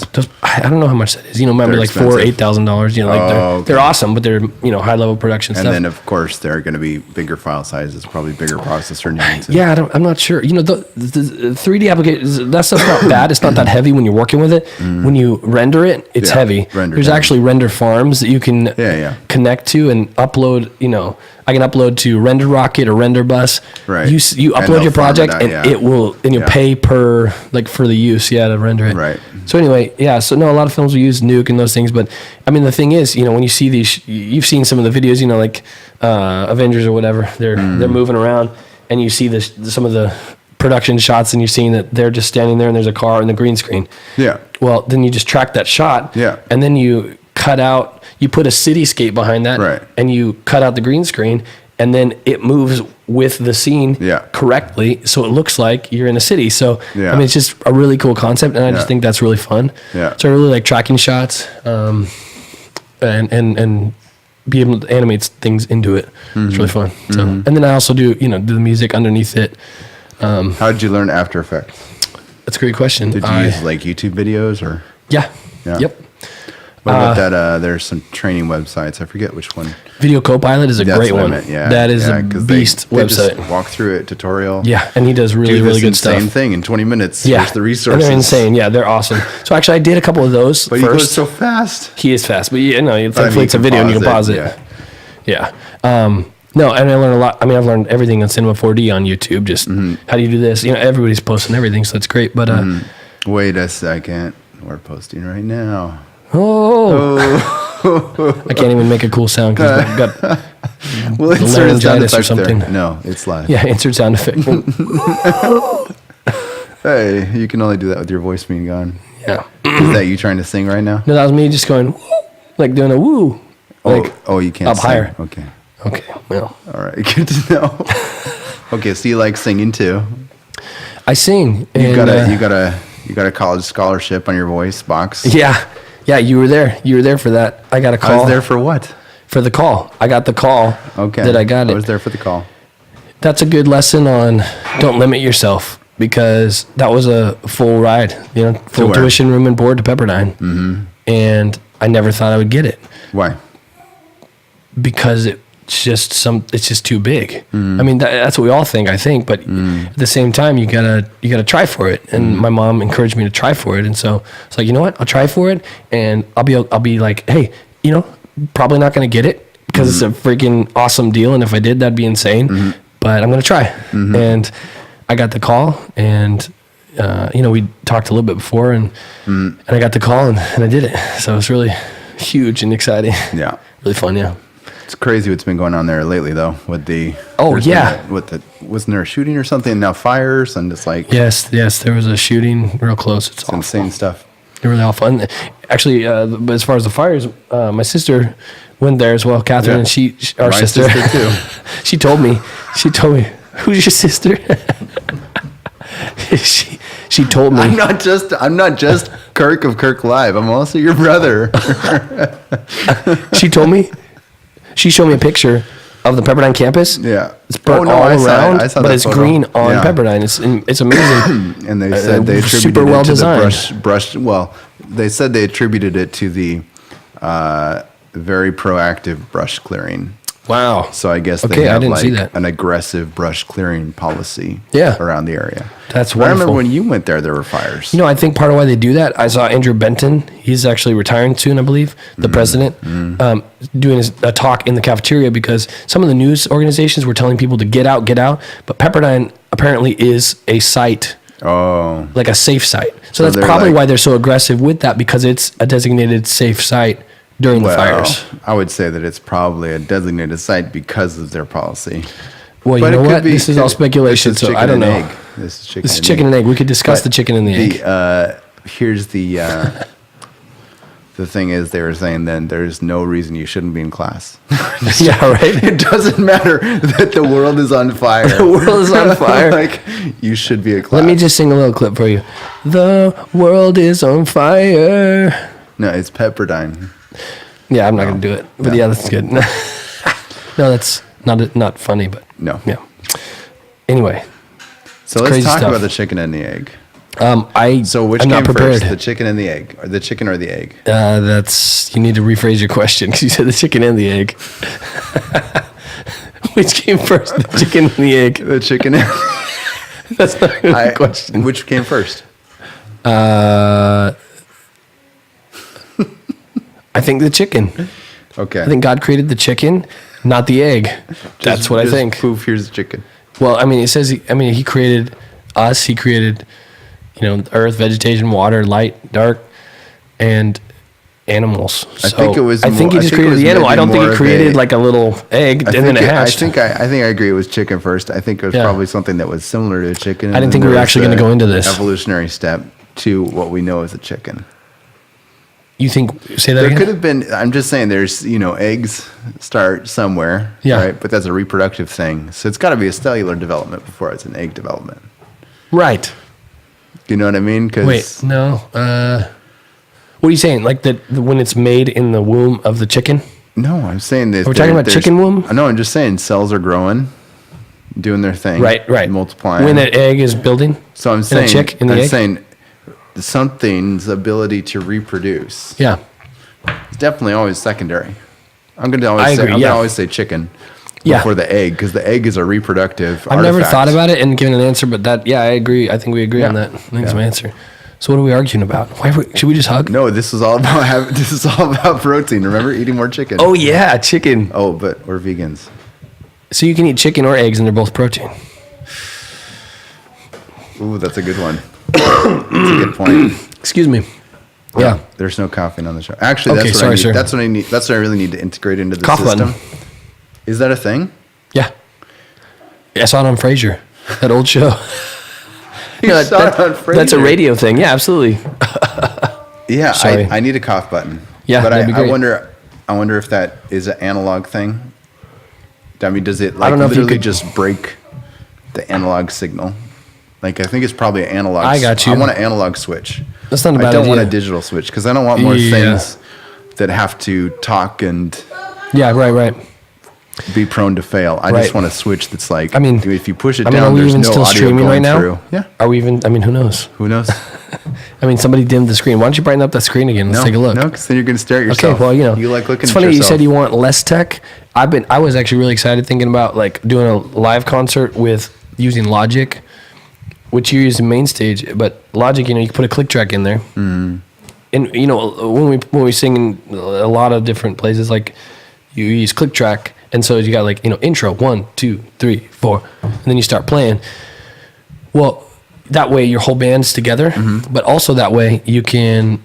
I don't know how much that is. Maybe like $4,000-$8,000. They're awesome, but they're high level production stuff. And then of course they're going to be bigger file sizes, probably bigger processor needs. Yeah, I'm not sure. The 3D application, that stuff's not bad. It's not that heavy when you're working with it. When you render it, it's heavy. There's actually render farms that you can connect to and upload. I can upload to Render Rocket or Render Bus. Right. You upload your project and it will, and you'll pay per for the use, to render it. Right. So anyway, so no, a lot of films will use Nuke and those things, but I mean the thing is, when you see these, you've seen some of the videos, like Avengers or whatever, they're moving around, and you see some of the production shots, and you're seeing that they're just standing there and there's a car and the green screen. Yeah. Well, then you just track that shot. Yeah. And then you cut out, you put a cityscape behind that, right, and you cut out the green screen, and then it moves with the scene correctly, so it looks like you're in a city. So I mean, it's just a really cool concept, and I just think that's really fun. Yeah. So I really like tracking shots, and be able to animate things into it. It's really fun. So, and then I also do do the music underneath it. How did you learn After Effects? That's a great question. Did you use YouTube videos or? Yeah. Yep. What about that? There's some training websites. I forget which one. Video Copilot is a great one. That is a beast website. Just walk through it, tutorial. Yeah, and he does really good stuff. Same thing in 20 minutes. Yeah, here's the resources. And they're insane. Yeah, they're awesome. So actually, I did a couple of those. But he goes so fast. He is fast, but thankfully it's a video and you can pause it. Yeah. No, and I learned a lot. I mean, I've learned everything on Cinema 4D on YouTube. Just how do you do this? Everybody's posting everything, so that's great. But wait a second, we're posting right now. Oh. I can't even make a cool sound because I've got well, insert a sound or effect something. There. No, it's live. Yeah, insert sound effect. Hey, you can only do that with your voice being gone. Yeah. Is that you trying to sing right now? No, that was me just going, woo, like doing a woo. Like you can't up sing. higher. Okay. Well. All right, good to know. Okay, so you like singing too? I sing. You got a college scholarship on your voice box. Yeah, you were there. You were there for that. I got a call. I was there for what? For the call. I got the call. Okay. That I got it. I was there for the call. That's a good lesson on don't limit yourself, because that was a full ride, full tuition, room and board to Pepperdine. Mm-hmm. And I never thought I would get it. Why? Because it's just too big. I mean, that's what we all think, I think, but at the same time, you gotta try for it. And my mom encouraged me to try for it. And so it's like, you know what? I'll try for it, and I'll be like, hey, probably not going to get it because it's a freaking awesome deal. And if I did, that'd be insane, but I'm going to try. And I got the call, and, we talked a little bit before, and I got the call, and I did it. So it's really huge and exciting. Yeah. Really fun. Yeah. It's crazy what's been going on there lately, though, with the... wasn't there a shooting or something, and now fires, and it's like... Yes, there was a shooting real close. It's insane stuff. They're really awful. And actually, but as far as the fires, my sister went there as well, Catherine, and our sister too. she told me, who's your sister? she told me. I'm not just Kirk of Kirk Live. I'm also your brother. She told me. She showed me a picture of the Pepperdine campus. Yeah, it's burnt all around, I saw but that it's photo. green on Pepperdine. It's amazing. And they said they attributed super well it to designed. the brush. Well, they said they attributed it to the very proactive brush clearing. Wow. So I guess they I have didn't see that. an aggressive brush clearing policy around the area. That's wonderful. I remember when you went there were fires. I think part of why they do that, I saw Andrew Benton. He's actually retiring soon, I believe, the president, doing a talk in the cafeteria because some of the news organizations were telling people to get out. But Pepperdine apparently is a site. Oh. Like a safe site. So that's probably why they're so aggressive with that, because it's a designated safe site during the fires. I would say that it's probably a designated site because of their policy. Well, you know what? This is all speculation, so I don't know. This is chicken and egg. We could discuss the chicken and the egg. Here's the thing is, they were saying then there's no reason you shouldn't be in class. Yeah, right. It doesn't matter that the world is on fire. The world is on fire. Like, you should be at class. Let me just sing a little clip for you. The world is on fire. No, it's Pepperdine. Yeah, I'm not going to do it. But yeah, that's good. No, that's not funny, but no. Yeah. Anyway. So let's talk about the chicken and the egg. So which I'm came not prepared. First, the chicken and the egg, or the chicken or the egg? You need to rephrase your question because you said the chicken and the egg. Which came first, the chicken and the egg? The chicken and... That's not a question. Which came first? I think the chicken. Okay. I think God created the chicken, not the egg. That's what I think. Poof, here's the chicken. Well, I mean, it says, he created us. He created, earth, vegetation, water, light, dark, and animals. So I think he just created the animal. I don't think he created like a little egg and then it hatched. I think I agree it was chicken first. I think it was probably something that was similar to a chicken. I didn't think we were actually going to go into this. Evolutionary step to what we know as a chicken. You think, say that there again? Could have been, I'm just saying there's, eggs start somewhere, right? But that's a reproductive thing. So it's got to be a cellular development before it's an egg development. Right. You know what I mean? Wait, no. What are you saying? Like when it's made in the womb of the chicken? No, I'm saying that. We're talking about chicken womb? No, I'm just saying cells are growing, doing their thing. Right. Multiplying. When an egg is building? So I'm saying, I'm saying something's ability to reproduce. Yeah. It's definitely always secondary. I'm going to always say chicken before the egg, because the egg is a reproductive I've never thought about it and given an answer, but I agree. I think we agree on that. I think that's my answer. So what are we arguing about? Should we just hug? No, this is all about protein. Remember, eating more chicken. Oh yeah, chicken. Oh, but we're vegans. So you can eat chicken or eggs, and they're both protein. Ooh, that's a good one. That's a good point. Excuse me. Yeah. There's no coughing on the show. Actually, that's what I need. Sir. That's what I need. That's what I really need to integrate into the cough system. Button. Is that a thing? Yeah. I saw it on Frasier, that old show. Saw it on Frasier. That's a radio thing. Yeah, absolutely. Yeah, I need a cough button. Yeah, but that'd be great. I wonder if that is an analog thing. I mean, does it I don't know literally if you could just break the analog signal? Like, I think it's probably an analog. I got you. I want an analog switch. That's not a bad idea. I don't want a digital switch because I don't want more things that have to talk and be prone to fail. I just want a switch that's like, I mean, if you push it down, there's no audio streaming going through. Yeah. Are we even? I mean, who knows? Who knows? I mean, somebody dimmed the screen. Why don't you brighten up that screen again? Let's take a look. No, because then you're going to stare at yourself. Okay, well, you like looking. It's at funny yourself. you said you want less tech. I was actually really excited thinking about like doing a live concert with using Logic, which you use in main stage, but Logic, you can put a click track in there. Mm. And when we sing in a lot of different places, like you use click track, and so you got like intro 1, 2, 3, 4, and then you start playing. Well, that way your whole band's together, but also that way you can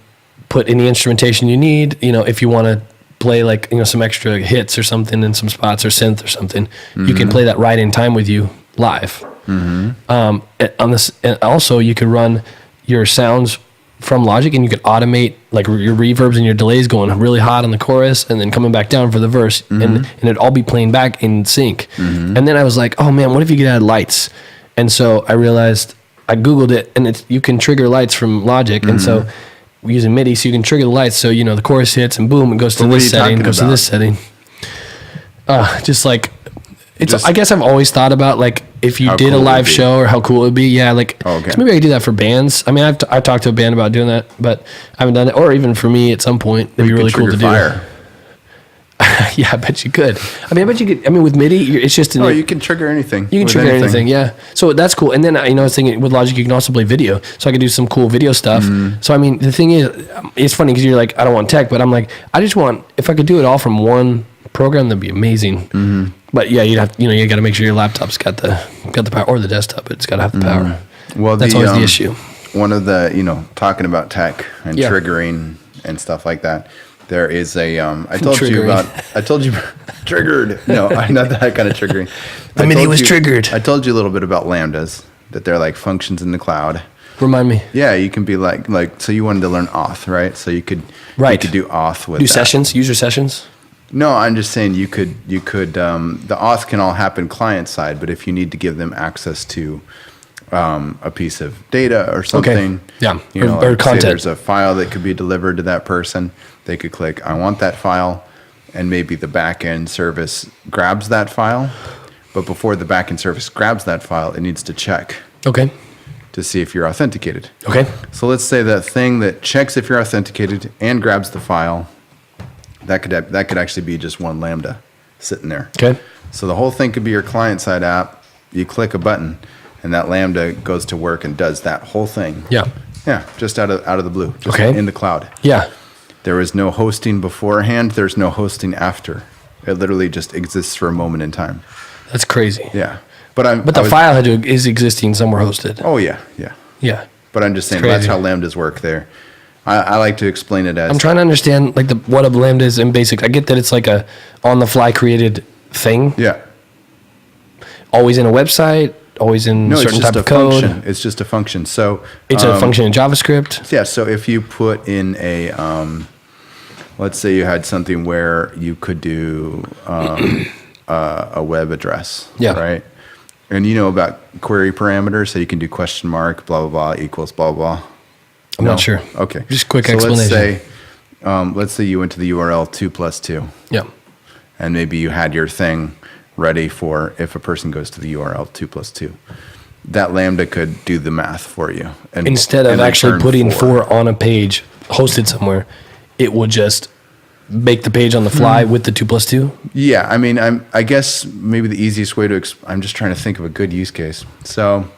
put any instrumentation you need. If you want to play like some extra hits or something in some spots or synth or something, you can play that right in time with you live. On this, and also you could run your sounds from Logic, and you could automate like your reverbs and your delays going really hot on the chorus and then coming back down for the verse, and it'd all be playing back in sync. And then I was like, oh man, what if you could add lights? And so I realized, I Googled it, and you can trigger lights from Logic, and so we're using MIDI, so you can trigger the lights. So the chorus hits, and boom, it goes to this setting, goes to this setting. Just like I guess I've always thought about like if you did a live show or how cool it would be. Yeah, like so maybe I could do that for bands. I mean, I've talked to a band about doing that, but I haven't done it. Or even for me at some point, it'd be really cool to do. Yeah, I bet you could. I bet you could. I mean, with MIDI, it's just you can trigger anything. You can trigger anything. Yeah. So that's cool. And then I was thinking with Logic, you can also play video. So I could do some cool video stuff. So I mean, the thing is, it's funny because you're like, I don't want tech, but I'm like, I just want, if I could do it all from one program, that'd be amazing. But yeah, you'd have, you got to make sure your laptop's got the power, or the desktop. It's got to have the power. Well, that's always the issue. One of the, talking about tech and triggering and stuff like that. There is a, I told you triggered. No, not that kind of triggering. The MIDI was triggered. I told you a little bit about lambdas, that they're like functions in the cloud. Remind me. Yeah, you can be like, so you wanted to learn auth, right? So you could do auth with sessions, user sessions. No, I'm just saying you could, the auth can all happen client side, but if you need to give them access to a piece of data or something, or content. Say there's a file that could be delivered to that person, they could click, I want that file, and maybe the back-end service grabs that file, but before the back-end service grabs that file, it needs to check. Okay. To see if you're authenticated. Okay. So let's say that thing that checks if you're authenticated and grabs the file, that could actually be just one Lambda sitting there. Okay. So the whole thing could be your client-side app. You click a button, and that Lambda goes to work and does that whole thing. Yeah. Yeah, just out of the blue, just in the cloud. Yeah. There is no hosting beforehand. There's no hosting after. It literally just exists for a moment in time. That's crazy. Yeah. But the file is existing somewhere hosted. Oh, yeah. Yeah. But I'm just saying that's how Lambdas work there. I like to explain it as... I'm trying to understand like what a Lambda is in basic. I get that it's like a on-the-fly created thing. Yeah. Always in a website, always in certain type of code. Function. It's just a function. So it's a function in JavaScript. Yeah. So if you put in a, let's say you had something where you could do a web address. Yeah. Right. And you know about query parameters, so you can do question mark, blah, blah, blah, equals, blah, blah. I'm not sure. Okay. Just quick explanation. Let's say you went to the URL 2+2. Yeah. And maybe you had your thing ready for if a person goes to the URL 2+2. That Lambda could do the math for you. And instead of actually putting 4 on a page hosted somewhere, it will just make the page on the fly with the 2+2? Yeah. I mean, I guess maybe the easiest way to, I'm just trying to think of a good use case. So...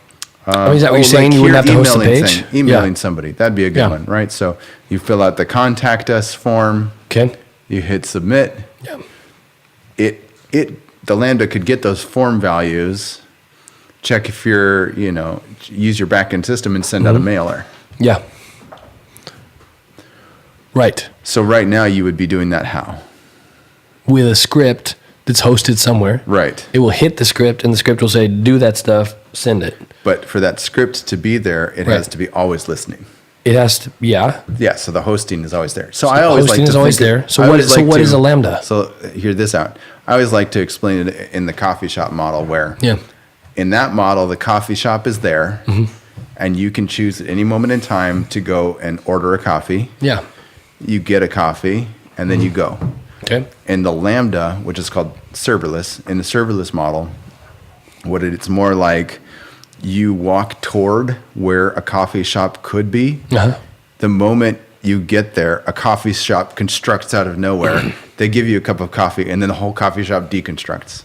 is that what you're saying? You wouldn't have to host the page? Emailing somebody. That'd be a good one, right? So you fill out the contact us form. Okay. You hit submit. Yeah. The Lambda could get those form values, check if you're, use your backend system and send out a mailer. Yeah. Right. So right now you would be doing that how? With a script that's hosted somewhere. Right. It will hit the script, and the script will say, do that stuff, send it. But for that script to be there, it has to be always listening. It has to, yeah. Yeah, so the hosting is always there. So I always hosting like to is always there. So what is a Lambda? So hear this out. I always like to explain it in the coffee shop model where in that model, the coffee shop is there and you can choose at any moment in time to go and order a coffee. Yeah. You get a coffee and then you go. Okay. In the Lambda, which is called serverless, in the serverless model, it's more like you walk toward where a coffee shop could be. The moment you get there, a coffee shop constructs out of nowhere. They give you a cup of coffee, and then the whole coffee shop deconstructs.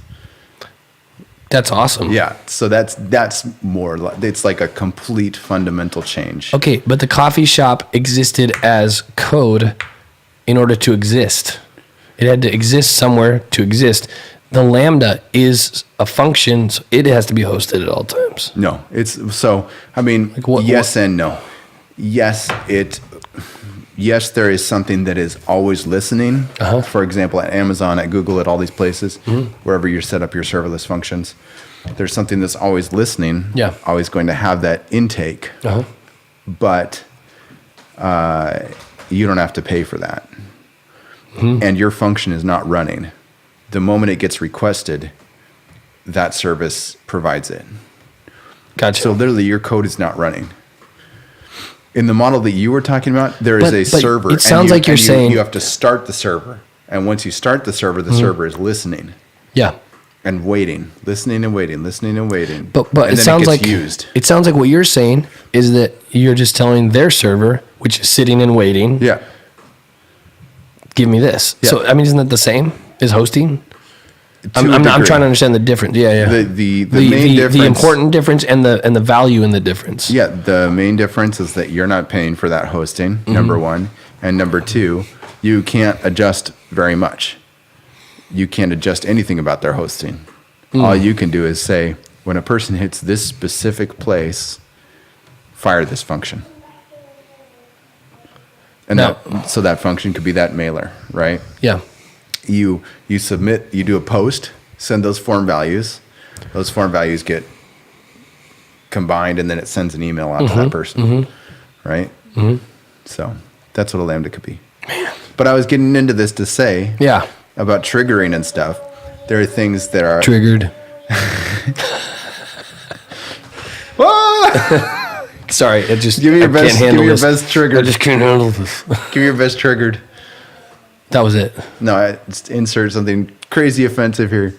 That's awesome. Yeah, so that's more like, it's like a complete fundamental change. Okay, but the coffee shop existed as code in order to exist. It had to exist somewhere to exist. The Lambda is a function, so it has to be hosted at all times. No, yes and no. Yes, there is something that is always listening. For example, at Amazon, at Google, at all these places, wherever you set up your serverless functions, there's something that's always listening. Yeah, always going to have that intake. But you don't have to pay for that, and your function is not running. The moment it gets requested, that service provides it. Gotcha. So literally your code is not running. In the model that you were talking about, there is a server. It sounds like you're saying... You have to start the server. And once you start the server is listening. Yeah. And waiting. Listening and waiting. Listening and waiting. But it sounds like... It sounds like what you're saying is that you're just telling their server, which is sitting and waiting. Yeah. Give me this. Yeah. So, isn't that the same as hosting? I'm trying to understand the difference. Yeah. The main difference, the important difference, and the value in the difference. Yeah, the main difference is that you're not paying for that hosting. Number one, and number two, you can't adjust very much. You can't adjust anything about their hosting. All you can do is say, when a person hits this specific place, fire this function. And so that function could be that mailer, right? Yeah. You submit, you do a post, send those form values. Those form values get combined, and then it sends an email out to that person, right? So that's what a Lambda could be. Man. But I was getting into this to say about triggering and stuff. There are things that are... Triggered. Sorry, it just... Give me your best triggered. I just can't handle this. Give me your best triggered. That was it. No, I just insert something crazy offensive here.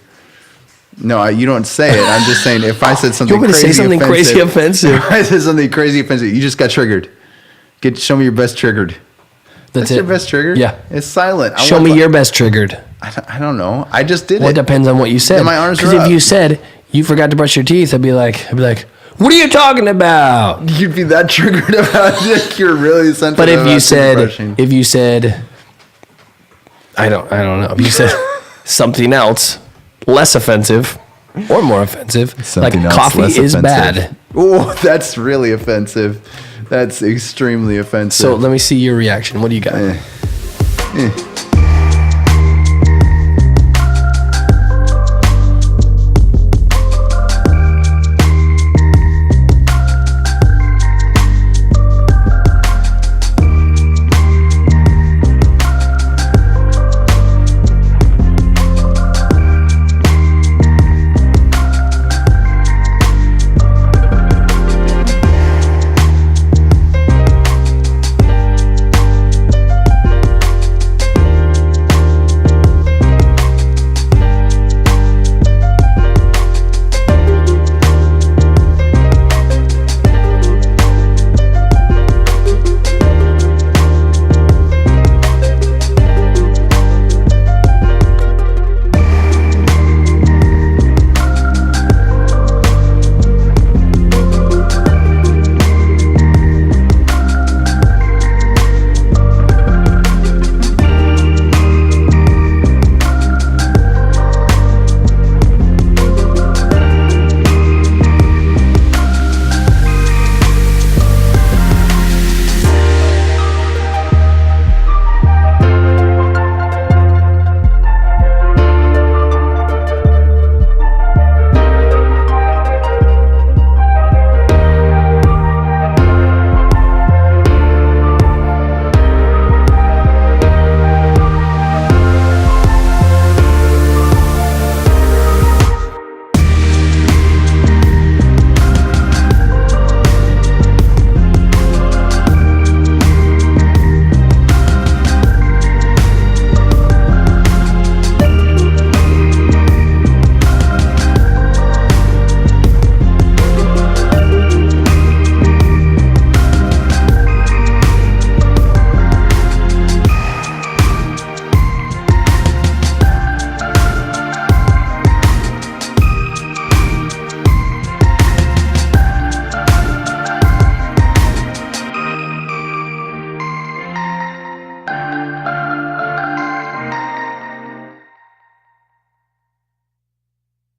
No, you don't say it. I'm just saying if I said something crazy offensive. If I said something crazy offensive, you just got triggered. Show me your best triggered. That's your best triggered? Yeah. It's silent. Show me your best triggered. I don't know. I just did it. Well, it depends on what you said. My arms Because if you said you forgot to brush your teeth, I'd be like, what are you talking about? You'd be that triggered about it. You're really sensitive. But if you said, I don't know. If you said something else less offensive or more offensive, something like coffee is bad. Oh, that's really offensive. That's extremely offensive. So let me see your reaction. What do you got?